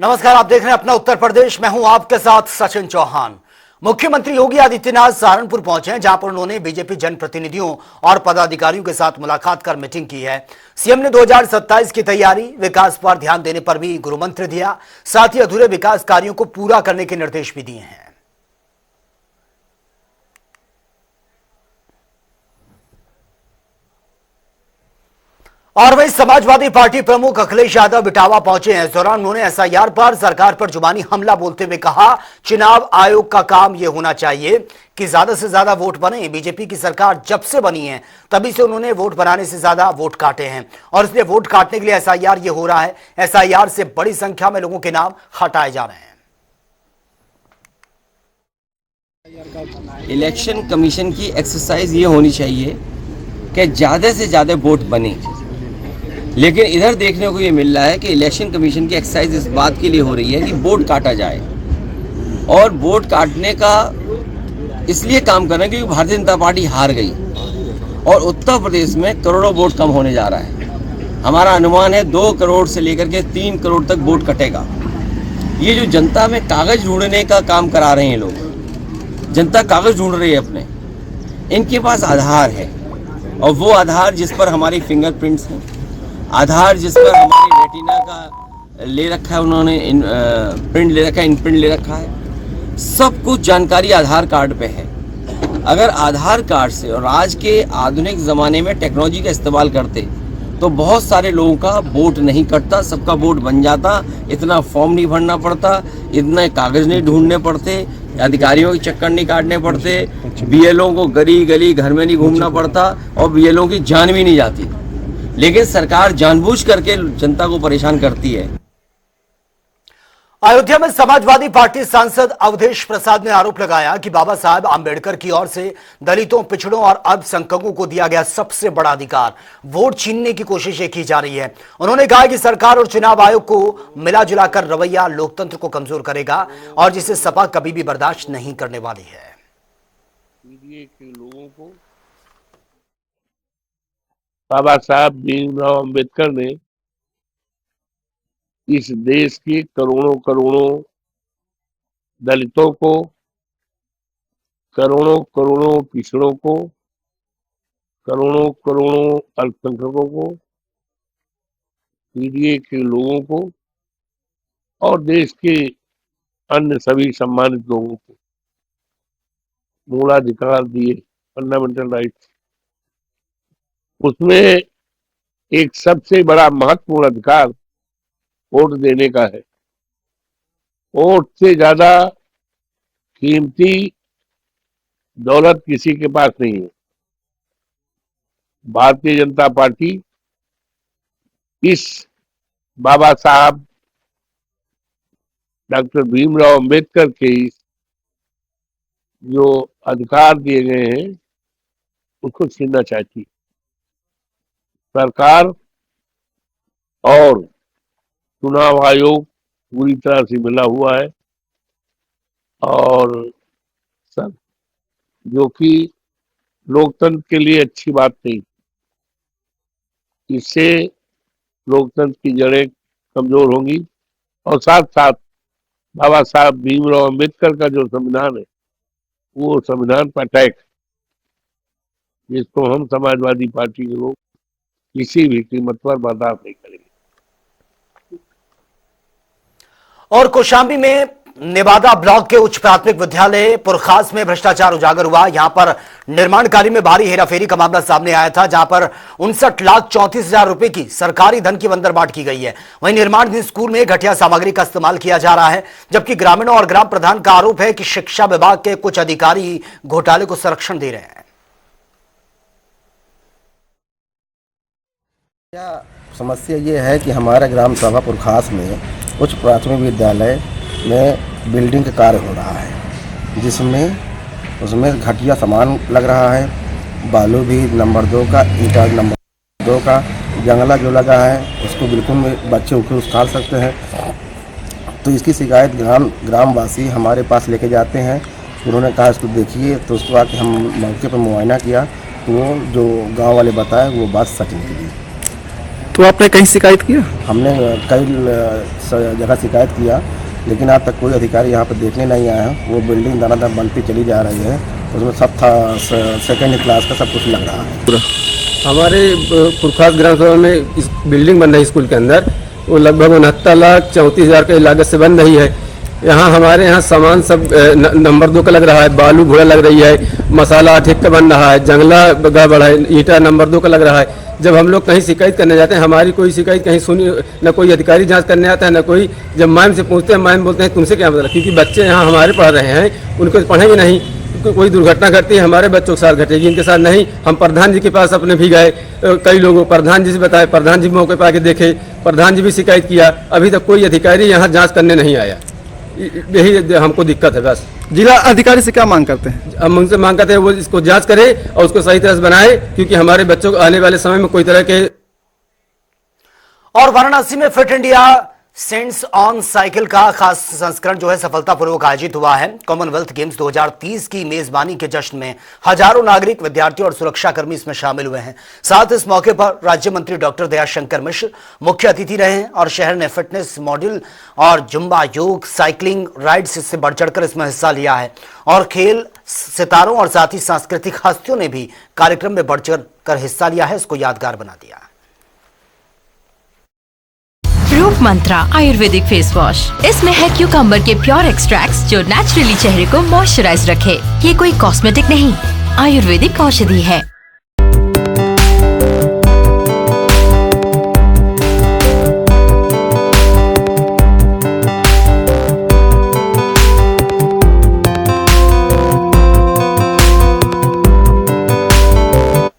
नमस्कार, आप देख रहे हैं अपना उत्तर प्रदेश। मैं हूं आपके साथ सचिन चौहान। मुख्यमंत्री योगी आदित्यनाथ सहारनपुर पहुंचे हैं, जहां पर उन्होंने बीजेपी जनप्रतिनिधियों और पदाधिकारियों के साथ मुलाकात कर मीटिंग की है। सीएम ने 2027 की तैयारी, विकास पर ध्यान देने पर भी गुरुमंत्र दिया। साथ ही अधूरे विकास कार्यों को पूरा करने के निर्देश भी दिए हैं। और वही समाजवादी पार्टी प्रमुख अखिलेश यादव इटावा पहुंचे हैं। इस दौरान उन्होंने एसआईआर पर सरकार पर जुबानी हमला बोलते हुए कहा, चुनाव आयोग का काम यह होना चाहिए कि ज्यादा से ज्यादा वोट बने। बीजेपी की सरकार जब से बनी है तभी से उन्होंने वोट बनाने से ज्यादा वोट काटे हैं और इसलिए वोट काटने के लिए एसआईआर ये हो रहा है। एसआईआर से बड़ी संख्या में लोगों के नाम हटाए जा रहे हैं। इलेक्शन कमीशन की एक्सरसाइज ये होनी चाहिए कि ज़्यादा से ज़्यादा वोट बने, लेकिन इधर देखने को ये मिल रहा है कि इलेक्शन कमीशन की एक्सरसाइज इस बात के लिए हो रही है कि वोट काटा जाए। और वोट काटने का इसलिए काम कर रहे हैं क्योंकि भारतीय जनता पार्टी हार गई और उत्तर प्रदेश में करोड़ों वोट कम होने जा रहा है। हमारा अनुमान है 2 करोड़ से लेकर के 3 करोड़ तक वोट कटेगा। ये जो जनता में कागज़ ढूंढने का काम करा रहे हैं लोग, जनता कागज़ ढूंढ रही है अपने, इनके पास आधार है और वो आधार जिस पर हमारी फिंगरप्रिंट्स हैं, आधार जिस पर हमारी रेटिना का ले रखा है, उन्होंने प्रिंट ले रखा है, इनप्रिंट ले रखा है, सब कुछ जानकारी आधार कार्ड पे है। अगर आधार कार्ड से और आज के आधुनिक ज़माने में टेक्नोलॉजी का इस्तेमाल करते तो बहुत सारे लोगों का वोट नहीं कटता, सबका वोट बन जाता, इतना फॉर्म नहीं भरना पड़ता, इतने कागज़ नहीं ढूंढने पड़ते, अधिकारियों के चक्कर नहीं काटने पड़ते, बीएलओ को गली गली घर में नहीं घूमना पड़ता और बीएलओ की जान भी नहीं जाती। लेकिन सरकार जानबूझ करके जनता को परेशान करती है। अयोध्या में समाजवादी पार्टी सांसद अवधेश प्रसाद ने आरोप लगाया कि बाबा साहब आंबेडकर की ओर से दलितों, पिछड़ों और अल्पसंख्यकों को दिया गया सबसे बड़ा अधिकार वोट छीनने की कोशिशें की जा रही है। उन्होंने कहा कि सरकार और चुनाव आयोग को मिला जुलाकर रवैया लोकतंत्र को कमजोर करेगा और जिसे सपा कभी भी बर्दाश्त नहीं करने वाली है। लोगों को बाबा साहब भीमराव अंबेडकर ने इस देश के करोड़ों करोड़ों दलितों को, करोड़ों करोड़ों पिछड़ों को, करोड़ों करोड़ों अल्पसंख्यकों को, पीडीए के लोगों को और देश के अन्य सभी सम्मानित लोगों को मूलाधिकार दिए, फंडामेंटल राइट्स। उसमें एक सबसे बड़ा महत्वपूर्ण अधिकार वोट देने का है। वोट से ज्यादा कीमती दौलत किसी के पास नहीं है। भारतीय जनता पार्टी इस बाबा साहब डॉक्टर भीमराव अंबेडकर के इस जो अधिकार दिए गए हैं उसको छीनना चाहती है। सरकार और चुनाव आयोग पूरी तरह से मिला हुआ है और सब जो कि लोकतंत्र के लिए अच्छी बात नहीं। इससे लोकतंत्र की जड़ें कमजोर होंगी और साथ साथ बाबा साहब भीमराव अंबेडकर का जो संविधान है वो संविधान पर अटैक, जिसको हम समाजवादी पार्टी के लोग किसी भी कीमत पर बर्दाश्त नहीं करेंगे। और कौशाम्बी में नेवादा ब्लॉक के उच्च प्राथमिक विद्यालय पुरखास में भ्रष्टाचार उजागर हुआ। यहां पर निर्माण कार्य में भारी हेराफेरी का मामला सामने आया था, जहां पर 59,34,000 रुपए की सरकारी धन की वंदरबाट की गई है। वहीं निर्माण स्कूल में घटिया सामग्री का इस्तेमाल किया जा रहा है, जबकि ग्रामीणों और ग्राम प्रधान का आरोप है कि शिक्षा विभाग के कुछ अधिकारी घोटाले को संरक्षण दे रहे हैं। समस्या ये है कि हमारा ग्राम सभा पुरखास में उच्च प्राथमिक विद्यालय में बिल्डिंग का कार्य हो रहा है, जिसमें उसमें घटिया सामान लग रहा है। बालू भी नंबर 2 का, ईंटा नंबर 2 का, जंगला जो लगा है उसको बिल्कुल बच्चे उखाड़ सकते हैं। तो इसकी शिकायत ग्रामवासी हमारे पास लेके जाते हैं। उन्होंने कहा इसको देखिए, तो उसको आके हम मौके पर मुआयना किया तो वो जो गाँव वाले बताए वो बात सच निकली। तो आपने कहीं शिकायत किया? हमने कई जगह शिकायत किया, लेकिन आज तक कोई अधिकारी यहाँ पर देखने नहीं आया है। वो बिल्डिंग दानादार बनती चली जा रही है, उसमें सब था सेकेंड क्लास का सब कुछ लग रहा है। हमारे पुरखास ग्राम सभा में इस बिल्डिंग बन रही है स्कूल के अंदर, वो लगभग 69,34,000 की लागत से बन रही है। यहाँ हमारे यहाँ सामान सब नंबर 2 का लग रहा है, बालू घोड़ा लग रही है, मसाला ठीक का बन रहा है, जंगला गड़बड़ है, ईंटा नंबर 2 का लग रहा है। जब हम लोग कहीं शिकायत करने जाते हैं, हमारी कोई शिकायत कहीं सुनी न, कोई अधिकारी जांच करने आता है न कोई। जब मैम से पूछते हैं, मैम बोलते हैं तुमसे क्या मतलब, क्योंकि बच्चे यहाँ हमारे पढ़ रहे हैं, उनको पढ़ेंगे नहीं। कोई दुर्घटना घटती है हमारे बच्चों के साथ घटेगी, इनके साथ नहीं। हम प्रधान जी के पास अपने भी गए, कई लोगों प्रधान जी से बताए, प्रधान जी मौके पर आके देखे, प्रधान जी भी शिकायत किया, अभी तक कोई अधिकारी यहाँ जांच करने नहीं आया। यही हमको दिक्कत है बस। जिला अधिकारी से क्या मांग करते हैं? हम उनसे मांग करते हैं वो इसको जांच करे और उसको सही तरह से बनाए, क्योंकि हमारे बच्चों को आने वाले समय में कोई तरह के। और वाराणसी में Fit India Sundays on cycle का खास संस्करण जो है सफलतापूर्वक आयोजित हुआ है। कॉमनवेल्थ गेम्स 2030 की मेजबानी के जश्न में हजारों नागरिक, विद्यार्थी और सुरक्षाकर्मी इसमें शामिल हुए हैं। साथ इस मौके पर राज्य मंत्री डॉक्टर दयाशंकर मिश्र मुख्य अतिथि रहे हैं और शहर ने फिटनेस मॉड्यूल और जुम्बा, योग, साइकिलिंग राइड्स से बढ़ चढ़कर इसमें हिस्सा लिया है। और खेल सितारों और साथ ही सांस्कृतिक हस्तियों ने भी कार्यक्रम में बढ़ चढ़कर हिस्सा लिया है, इसको यादगार बना दिया। रूप मंत्रा आयुर्वेदिक फेस वॉश, इसमें है क्यूकम्बर के प्योर एक्सट्रैक्ट्स जो नेचुरली चेहरे को मॉइस्चराइज रखे। ये कोई कॉस्मेटिक नहीं, आयुर्वेदिक औषधि है।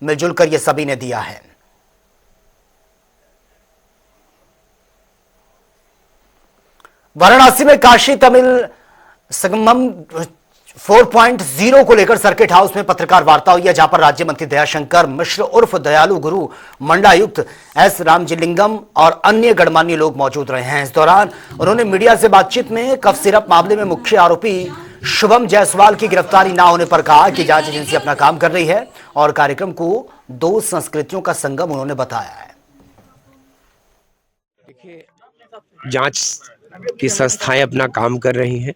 मिलजुल कर ये सभी ने दिया है। वाराणसी में काशी तमिल संगमम 4.0 को लेकर सर्किट हाउस में पत्रकार वार्ता हुई है, जहां पर राज्य मंत्री दयाशंकर मिश्र उर्फ दयालु गुरु, मंडलायुक्त एस रामजिलिंगम और अन्य गणमान्य लोग मौजूद रहे हैं। इस दौरान उन्होंने मीडिया से बातचीत में कफ सिरप मामले में मुख्य आरोपी शुभम जायसवाल की गिरफ्तारी न होने पर कहा कि जांच एजेंसी अपना काम कर रही है और कार्यक्रम को 2 संस्कृतियों का संगम उन्होंने बताया है। जांच की संस्थाएं अपना काम कर रही हैं।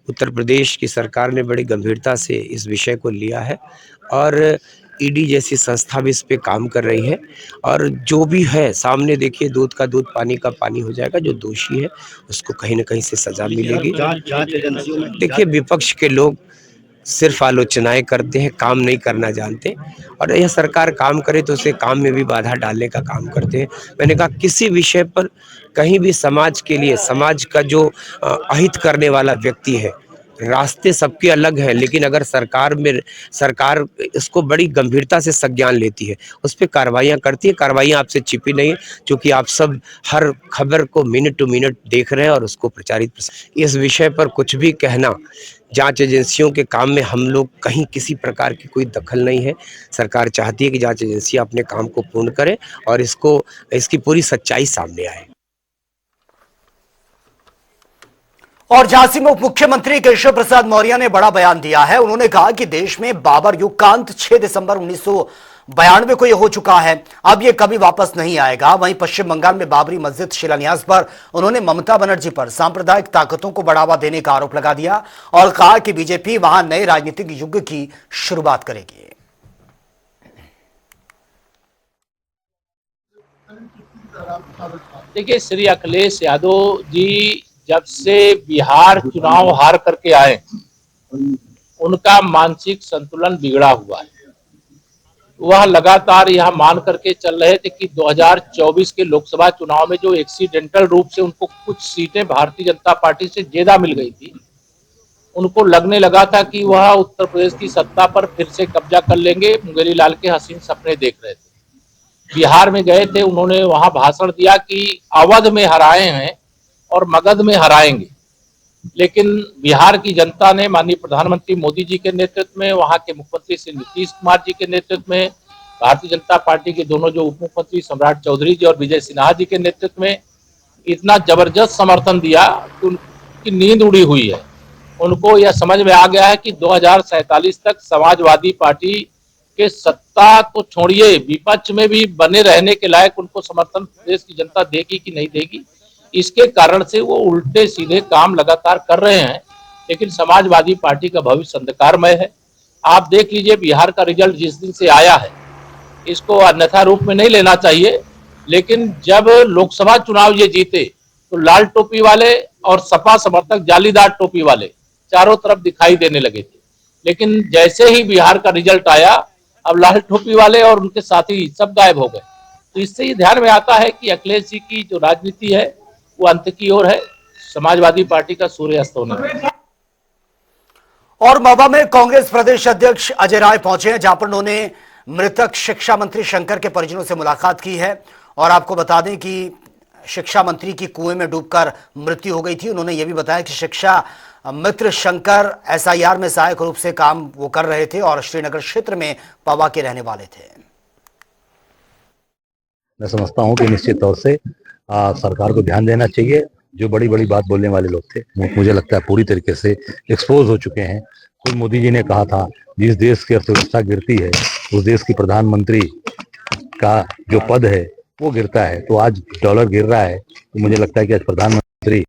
उत्तर प्रदेश की सरकार ने बड़ी गंभीरता से इस विषय को लिया है और ईडी जैसी संस्था भी इस पे काम कर रही है। और जो भी है सामने देखिए, दूध का दूध, पानी का पानी हो जाएगा। जो दोषी है उसको कहीं ना कहीं से सजा मिलेगी। देखिए, विपक्ष के लोग सिर्फ आलोचनाएं करते हैं, काम नहीं करना जानते। और यह सरकार काम करे तो उसे काम में भी बाधा डालने का काम करते हैं। मैंने कहा, किसी विषय पर कहीं भी समाज के लिए, समाज का जो अहित करने वाला व्यक्ति है, रास्ते सबके अलग हैं, लेकिन अगर सरकार इसको बड़ी गंभीरता से संज्ञान लेती है, उस पर कार्रवाइयाँ करती है। कार्रवाइयाँ आपसे छिपी नहीं है, क्योंकि आप सब हर खबर को मिनट टू मिनट देख रहे हैं और उसको प्रचारित। इस विषय पर कुछ भी कहना, जांच एजेंसियों के काम में हम लोग कहीं किसी प्रकार की कोई दखल नहीं है। सरकार चाहती है कि जांच एजेंसियां अपने काम को पूर्ण करें और इसकी पूरी सच्चाई सामने आए। और झांसी में उप मुख्यमंत्री केशव प्रसाद मौर्य ने बड़ा बयान दिया है। उन्होंने कहा कि देश में बाबर युग का अंत 6 दिसंबर 1992 को यह हो चुका है, अब यह कभी वापस नहीं आएगा। वहीं पश्चिम बंगाल में बाबरी मस्जिद शिलान्यास पर उन्होंने ममता बनर्जी पर सांप्रदायिक ताकतों को बढ़ावा देने का आरोप लगा दिया और कहा कि बीजेपी वहां नए राजनीतिक युग की शुरुआत करेगी। देखिए, श्री अखिलेश यादव जी जब से बिहार चुनाव हार करके आए, उनका मानसिक संतुलन बिगड़ा हुआ है। वह लगातार यह मान करके चल रहे थे कि 2024 के लोकसभा चुनाव में जो एक्सीडेंटल रूप से उनको कुछ सीटें भारतीय जनता पार्टी से ज्यादा मिल गई थी, उनको लगने लगा था कि वह उत्तर प्रदेश की सत्ता पर फिर से कब्जा कर लेंगे। मुंगेली लाल के हसीन सपने देख रहे थे। बिहार में गए थे, उन्होंने वहां भाषण दिया कि अवध में हराए हैं और मगध में हराएंगे। लेकिन बिहार की जनता ने माननीय प्रधानमंत्री मोदी जी के नेतृत्व में, वहां के मुख्यमंत्री श्री नीतीश कुमार जी के नेतृत्व में, भारतीय जनता पार्टी के दोनों जो उप मुख्यमंत्री सम्राट चौधरी जी और विजय सिन्हा जी के नेतृत्व में इतना जबरदस्त समर्थन दिया कि उनकी नींद उड़ी हुई है। उनको यह समझ में आ गया है कि 2047 तक समाजवादी पार्टी कि सत्ता को छोड़िए, विपक्ष में भी बने रहने के लायक उनको समर्थन देश की जनता देगी कि नहीं देगी, इसके कारण से वो उल्टे सीधे काम लगातार कर रहे हैं। लेकिन समाजवादी पार्टी का भविष्य अंधकारमय है। आप देख लीजिए बिहार का रिजल्ट जिस दिन से आया है, इसको अन्यथा रूप में नहीं लेना चाहिए, लेकिन जब लोकसभा चुनाव ये जीते तो लाल टोपी वाले और सपा समर्थक जालीदार टोपी वाले चारों तरफ दिखाई देने लगे थे। लेकिन जैसे ही बिहार का रिजल्ट आया, अब लाल टोपी वाले और उनके साथी सब गायब हो गए। तो इससे ये ध्यान में आता है कि अखिलेश जी की जो राजनीति है वो अंत की ओर है, समाजवादी पार्टी का सूर्यास्त होने वाला है। और महोबा में कांग्रेस प्रदेश अध्यक्ष अजय राय पहुंचे हैं, जहां पर उन्होंने मृतक शिक्षा मंत्री शंकर के परिजनों से मुलाकात की है। और आपको बता दें कि शिक्षा मंत्री की कुएं में डूबकर मृत्यु हो गई थी। उन्होंने यह भी बताया कि शिक्षा मित्र शंकर एसआईआर में सहायक रूप से काम वो कर रहे थे और श्रीनगर क्षेत्र में पवा के रहने वाले थे। मैं समझता हूं कि निश्चित तौर से सरकार को ध्यान देना चाहिए। जो बड़ी बड़ी बात बोलने वाले लोग थे, मुझे लगता है पूरी तरीके से एक्सपोज हो चुके हैं। खुद मोदी जी ने कहा था, जिस देश की अर्थव्यवस्था गिरती है उस देश की प्रधानमंत्री का जो पद है वो गिरता है। तो आज डॉलर गिर रहा है, तो मुझे लगता है कि आज प्रधानमंत्री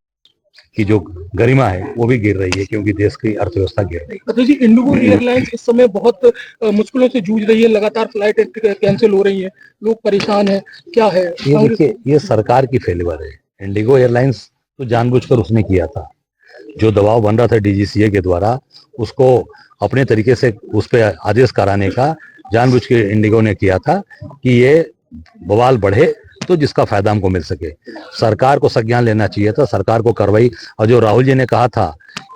की जो गरिमा है वो भी गिर रही है, क्योंकि देश की अर्थव्यवस्था गिर रही है। तो जी, इंडिगो एयरलाइंस इस समय बहुत मुश्किलों से जूझ रही है, लगातार फ्लाइट कैंसिल हो रही है, लोग परेशान हैं, क्या है? ये देखिए, ये सरकार की फेलियर है। इंडिगो एयरलाइंस तो जानबूझकर उसने किया था, जो दबाव बन रहा था डीजीसीए के द्वारा, उसको अपने तरीके से उस पर आदेश कराने का जानबूझ के इंडिगो ने किया था कि ये बवाल बढ़े तो जिसका फायदा हमको मिल सके। सरकार को संज्ञान लेना चाहिए था, सरकार को कार्रवाई। और जो राहुल जी ने कहा था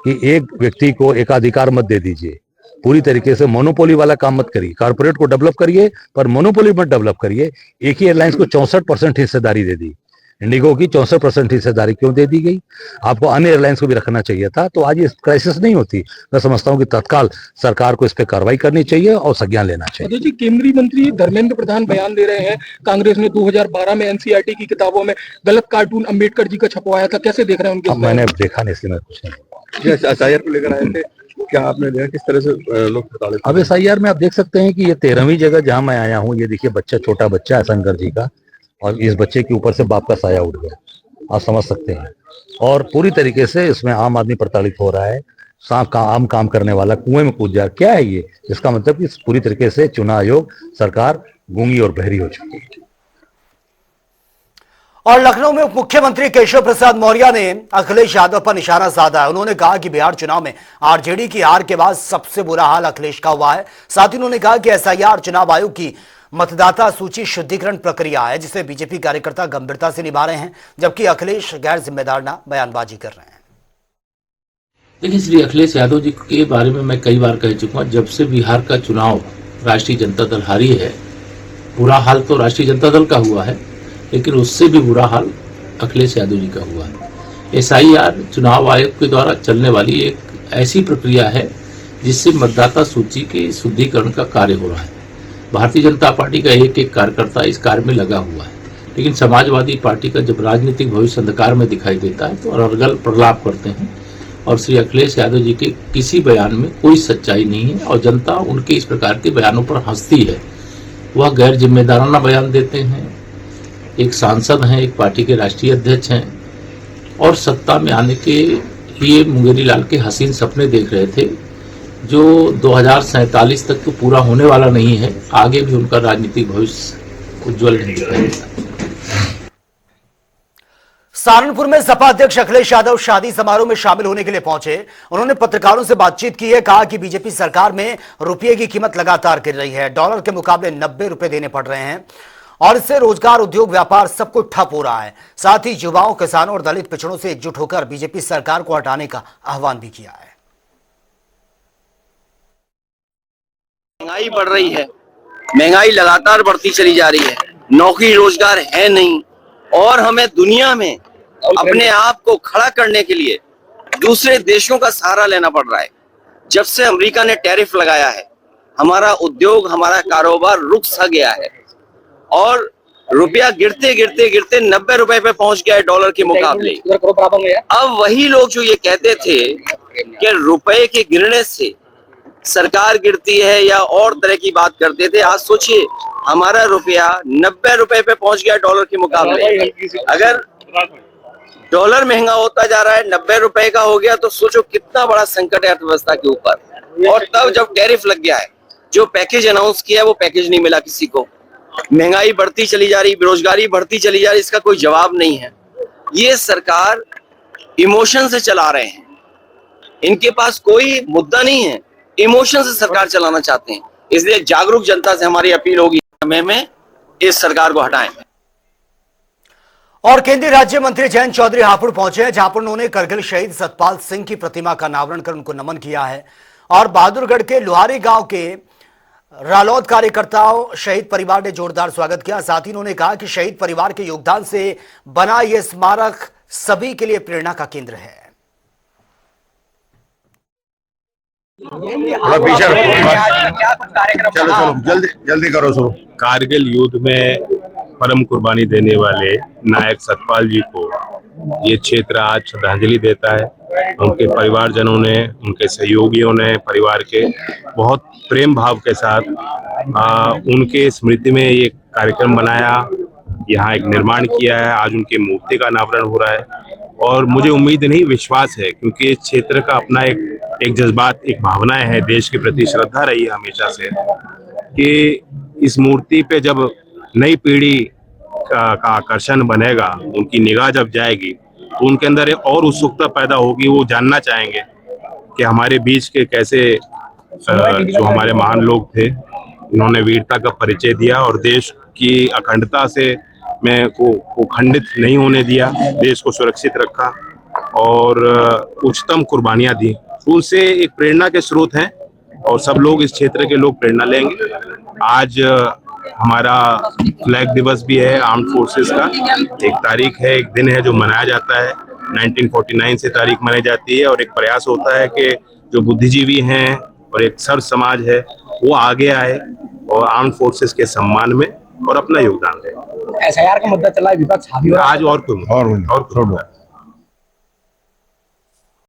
कि एक व्यक्ति को एकाधिकार मत दे दीजिए, पूरी तरीके से मोनोपोली वाला काम मत करिए, कारपोरेट को डेवलप करिए पर मोनोपोली मत डेवलप करिए। एक ही एयरलाइंस को 64% हिस्सेदारी दे दी, इंडिगो की 64% हिस्सेदारी क्यों दे दी गई? आपको अन्य एयरलाइंस को भी रखना चाहिए था, तो आज ये क्राइसिस नहीं होती। मैं समझता हूं कि तत्काल सरकार को इस पे कार्रवाई करनी चाहिए और संज्ञान लेना चाहिए। जी, केंद्रीय मंत्री धर्मेंद्र प्रधान बयान दे रहे हैं, कांग्रेस ने 2012 में एनसीईआरटी की किताबों में गलत कार्टून अंबेडकर जी का छपवाया था, कैसे देख रहे हैं उनके? मैंने देखा नहीं, इसलिए मैं कुछ नहीं। एसआईआर को लेकर आए थे, क्या आपने देखा किस तरह से लोग प्रताड़ित? अब एसआईआर में आप देख सकते हैं कि ये 13वीं जगह जहां मैं आया हूँ, ये देखिए बच्चा, छोटा बच्चा है शंकर जी का, और इस बच्चे के ऊपर से बाप का साया उड़ गया, आप समझ सकते हैं। और पूरी तरीके से इसमें आम आदमी प्रताड़ित हो रहा है। आम काम करने वाला कुएं में कूद जा, क्या है ये? इसका मतलब कि पूरी तरीके से चुनाव आयोग, सरकार गूंगी और बहरी हो चुकी है। और लखनऊ में उप मुख्यमंत्री केशव प्रसाद मौर्य ने अखिलेश यादव पर निशाना साधा है। उन्होंने कहा कि बिहार चुनाव में आरजेडी की हार के बाद सबसे बुरा हाल अखिलेश का हुआ है। साथ ही उन्होंने कहा कि एसआईआर चुनाव आयोग की मतदाता सूची शुद्धिकरण प्रक्रिया है, जिसे बीजेपी कार्यकर्ता गंभीरता से निभा रहे हैं, जबकि अखिलेश गैर जिम्मेदाराना बयानबाजी कर रहे हैं। देखिए, श्री अखिलेश यादव जी के बारे में मैं कई बार कह चुका हूं, जब से बिहार का चुनाव राष्ट्रीय जनता दल हारी है, बुरा हाल तो राष्ट्रीय जनता दल का हुआ है, लेकिन उससे भी बुरा हाल अखिलेश यादव जी का हुआ है। एसआईआर चुनाव आयोग के द्वारा चलने वाली एक ऐसी प्रक्रिया है जिससे मतदाता सूची के शुद्धिकरण का कार्य हो रहा है। भारतीय जनता पार्टी का एक एक कार्यकर्ता इस कार्य में लगा हुआ है, लेकिन समाजवादी पार्टी का जब राजनीतिक भविष्य अंधकार में दिखाई देता है तो अनर्गल प्रलाप करते हैं। और श्री अखिलेश यादव जी के किसी बयान में कोई सच्चाई नहीं है और जनता उनके इस प्रकार के बयानों पर हंसती है। वह गैर जिम्मेदाराना बयान देते हैं, एक सांसद हैं, एक पार्टी के राष्ट्रीय अध्यक्ष हैं और सत्ता में आने के लिए मुंगेरी लाल के हसीन सपने देख रहे थे, जो 2047 तक तो पूरा होने वाला नहीं है। आगे भी उनका राजनीतिक भविष्य उज्जवल नहीं दिखाई देता। सहारनपुर में सपा अध्यक्ष अखिलेश यादव शादी समारोह में शामिल होने के लिए पहुंचे। उन्होंने पत्रकारों से बातचीत की है, कहा कि बीजेपी सरकार में रुपये की कीमत लगातार गिर रही है, डॉलर के मुकाबले 90 रुपए देने पड़ रहे हैं और इससे रोजगार, उद्योग, व्यापार सब कुछ ठप हो रहा है। साथ ही युवाओं, किसानों और दलित पिछड़ों से एकजुट होकर बीजेपी सरकार को हटाने का आह्वान भी किया है। महंगाई बढ़ रही है, महंगाई लगातार बढ़ती चली जा रही है, नौकरी रोजगार है नहीं और हमें दुनिया में अपने आप को खड़ा करने के लिए दूसरे देशों का सहारा लेना पड़ रहा है। जब से अमेरिका ने टैरिफ लगाया है, हमारा उद्योग, हमारा कारोबार रुक सा गया है और रुपया गिरते गिरते गिरते 90 रुपए पे पहुंच गया है डॉलर के मुकाबले। अब वही लोग जो ये कहते थे कि रुपए के गिरने से सरकार गिरती है या और तरह की बात करते थे। आज सोचिए हमारा रुपया 90 रुपए पे पहुंच गया डॉलर के मुकाबले। अगर डॉलर महंगा होता जा रहा है, 90 रुपए का हो गया, तो सोचो कितना बड़ा संकट है अर्थव्यवस्था के ऊपर। और तब जब टैरिफ लग गया है, जो पैकेज अनाउंस किया है वो पैकेज नहीं मिला किसी को। महंगाई बढ़ती चली जा रही, बेरोजगारी बढ़ती चली जा रही, इसका कोई जवाब नहीं है। ये सरकार इमोशन से चला रहे हैं, इनके पास कोई मुद्दा नहीं है, इमोशन से सरकार चलाना चाहते हैं। इसलिए जागरूक जनता से हमारी अपील होगी समय में इस सरकार को हटाएं। और केंद्रीय राज्य मंत्री जयंत चौधरी हापुड़ पहुंचे हैं, जहां पर उन्होंने करगिल शहीद सतपाल सिंह की प्रतिमा का अनावरण कर उनको नमन किया है और बहादुरगढ़ के लुहारी गांव के रालौद कार्यकर्ताओं शहीद परिवार ने जोरदार स्वागत किया। साथ ही उन्होंने कहा कि शहीद परिवार के योगदान से बना यह स्मारक सभी के लिए प्रेरणा का केंद्र है। चलो जल्दी करो शुरू। कारगिल युद्ध में परम कुर्बानी देने वाले नायक सतपाल जी को ये क्षेत्र आज श्रद्धांजलि देता है। उनके परिवारजनों ने, उनके सहयोगियों ने परिवार के बहुत प्रेम भाव के साथ उनके स्मृति में ये कार्यक्रम बनाया, यहाँ एक निर्माण किया है। आज उनकी मूर्ति का अनावरण हो रहा है और मुझे उम्मीद नहीं विश्वास है, क्योंकि इस क्षेत्र का अपना एक जज्बात, एक भावनाएं है, देश के प्रति श्रद्धा रही है हमेशा से, कि इस मूर्ति पे जब नई पीढ़ी का आकर्षण बनेगा, उनकी निगाह जब जाएगी तो उनके अंदर एक और उत्सुकता पैदा होगी। वो जानना चाहेंगे कि हमारे बीच के कैसे जो हमारे महान लोग थे, इन्होंने वीरता का परिचय दिया और देश की अखंडता से को खंडित नहीं होने दिया, देश को सुरक्षित रखा और उच्चतम कुर्बानियां दी। उनसे एक प्रेरणा के स्रोत हैं और सब लोग, इस क्षेत्र के लोग प्रेरणा लेंगे। आज हमारा फ्लैग दिवस भी है आर्म्ड फोर्सेस का। एक तारीख है, एक दिन है जो मनाया जाता है। 1949 से तारीख मनाई जाती है और एक प्रयास होता है कि जो बुद्धिजीवी हैं और एक सर्व समाज है वो आगे आए और आर्म्ड फोर्सेस के सम्मान में और अपना योगदान दे। SIR का मुद्दा चला है, विपक्ष हावी हो रहा है। आज और कोई